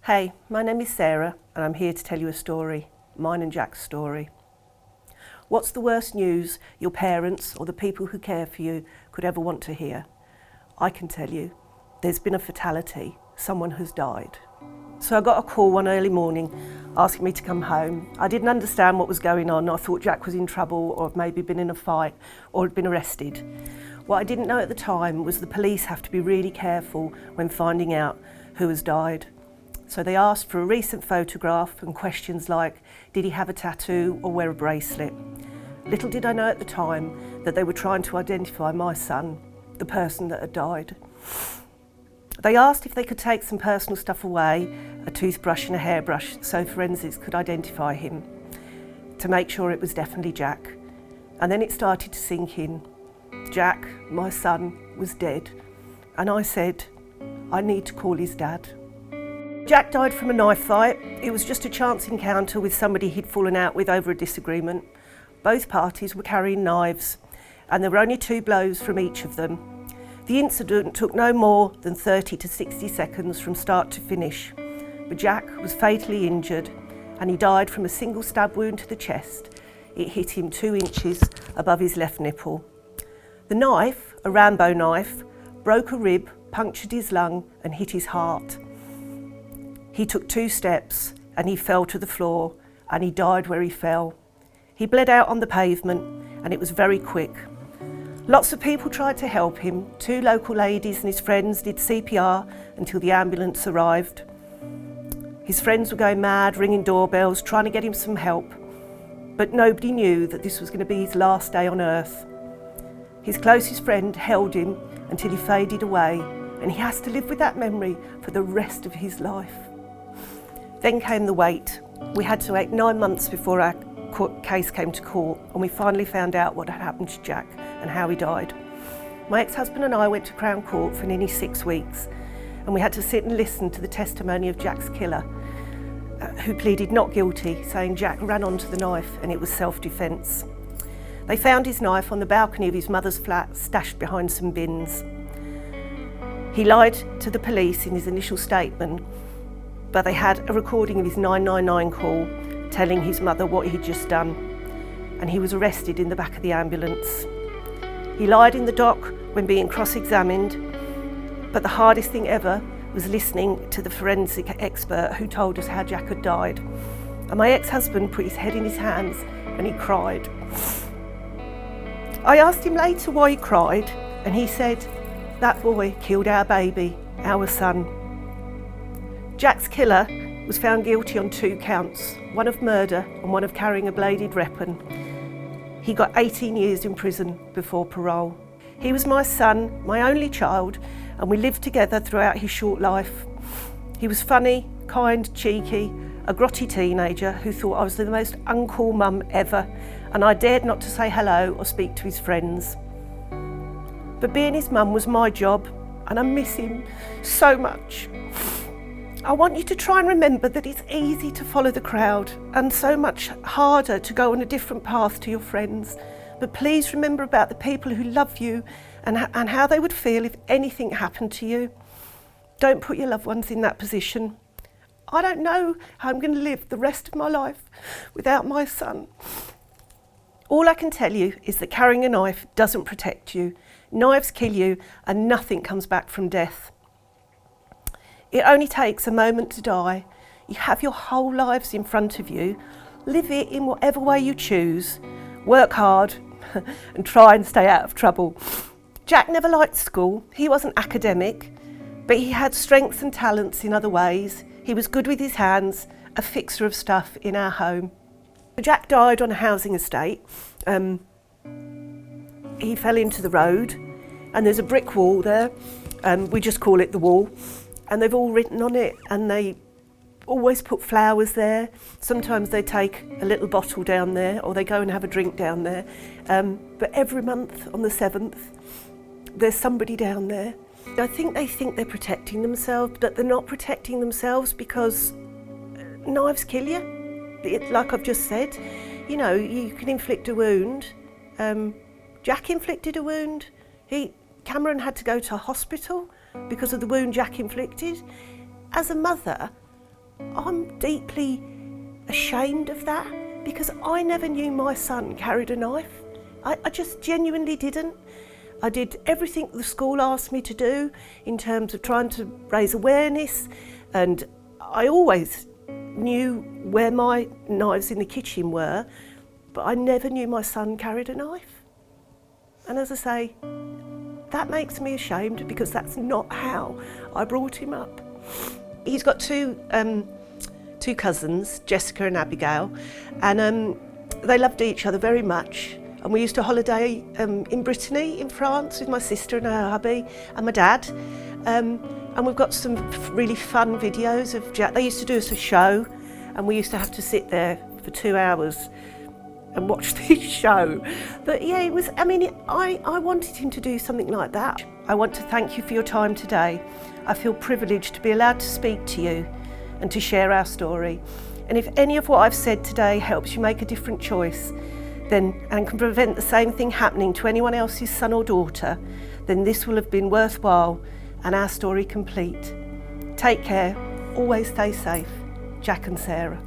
Hey, my name is Sarah and I'm here to tell you a story, mine and Jack's story. What's the worst news your parents or the people who care for you could ever want to hear? I can tell you, there's been a fatality. Someone has died. So I got a call one early morning asking me to come home. I didn't understand what was going on. I thought Jack was in trouble or had maybe been in a fight or had been arrested. What I didn't know at the time was the police have to be really careful when finding out who has died. So they asked for a recent photograph and questions like, did he have a tattoo or wear a bracelet? Little did I know at the time that they were trying to identify my son, the person that had died. They asked if they could take some personal stuff away, a toothbrush and a hairbrush, so forensics could identify him, to make sure it was definitely Jack. And then it started to sink in. Jack, my son, was dead. And I said, I need to call his dad. Jack died from a knife fight. It was just a chance encounter with somebody he'd fallen out with over a disagreement. Both parties were carrying knives, and there were only 2 blows from each of them. The incident took no more than 30 to 60 seconds from start to finish, but Jack was fatally injured and he died from a single stab wound to the chest. It hit him 2 inches above his left nipple. The knife, a Rambo knife, broke a rib, punctured his lung and hit his heart. He took 2 steps and he fell to the floor and he died where he fell. He bled out on the pavement and it was very quick. Lots of people tried to help him. 2 local ladies and his friends did CPR until the ambulance arrived. His friends were going mad, ringing doorbells, trying to get him some help. But nobody knew that this was going to be his last day on earth. His closest friend held him until he faded away, and he has to live with that memory for the rest of his life. Then came the wait. We had to wait 9 months before our case came to court, and we finally found out what had happened to Jack and how he died. My ex-husband and I went to Crown Court for nearly 6 weeks, and we had to sit and listen to the testimony of Jack's killer, who pleaded not guilty, saying Jack ran onto the knife and it was self-defence. They found his knife on the balcony of his mother's flat, stashed behind some bins. He lied to the police in his initial statement, but they had a recording of his 999 call telling his mother what he'd just done, and he was arrested in the back of the ambulance. He lied in the dock when being cross-examined, but the hardest thing ever was listening to the forensic expert who told us how Jack had died. And my ex-husband put his head in his hands and he cried. I asked him later why he cried, and he said, that boy killed our baby, our son. Jack's killer was found guilty on 2 counts, one of murder and one of carrying a bladed weapon. He got 18 years in prison before parole. He was my son, my only child, and we lived together throughout his short life. He was funny, kind, cheeky, a grotty teenager who thought I was the most uncool mum ever, and I dared not to say hello or speak to his friends. But being his mum was my job, and I miss him so much. I want you to try and remember that it's easy to follow the crowd and so much harder to go on a different path to your friends. But please remember about the people who love you and how they would feel if anything happened to you. Don't put your loved ones in that position. I don't know how I'm going to live the rest of my life without my son. All I can tell you is that carrying a knife doesn't protect you. Knives kill you and nothing comes back from death. It only takes a moment to die. You have your whole lives in front of you. Live it in whatever way you choose. Work hard and try and stay out of trouble. Jack never liked school. He wasn't academic, but he had strengths and talents in other ways. He was good with his hands, a fixer of stuff in our home. Jack died on a housing estate. He fell into the road, and there's a brick wall there. We just call it the wall. And they've all written on it, and they always put flowers there. Sometimes they take a little bottle down there, or they go and have a drink down there. But every month on the 7th, there's somebody down there. I think they think they're protecting themselves, but they're not protecting themselves because knives kill you. Like I've just said, you know, you can inflict a wound. Jack inflicted a wound. Cameron had to go to hospital because of the wound Jack inflicted. As a mother, I'm deeply ashamed of that because I never knew my son carried a knife. I just genuinely didn't. I did everything the school asked me to do in terms of trying to raise awareness, and I always knew where my knives in the kitchen were, but I never knew my son carried a knife. And as I say, that makes me ashamed because that's not how I brought him up. He's got two cousins, Jessica and Abigail, and they loved each other very much. And we used to holiday in Brittany, in France, with my sister and her hubby and my dad. And we've got some really fun videos of Jack. They used to do us a show, and we used to have to sit there for 2 hours and watch this show. But yeah, it was, I wanted him to do something like that. I want to thank you for your time today. I feel privileged to be allowed to speak to you and to share our story. And if any of what I've said today helps you make a different choice, and can prevent the same thing happening to anyone else's son or daughter, then this will have been worthwhile and our story complete. Take care, always stay safe. Jack and Sarah.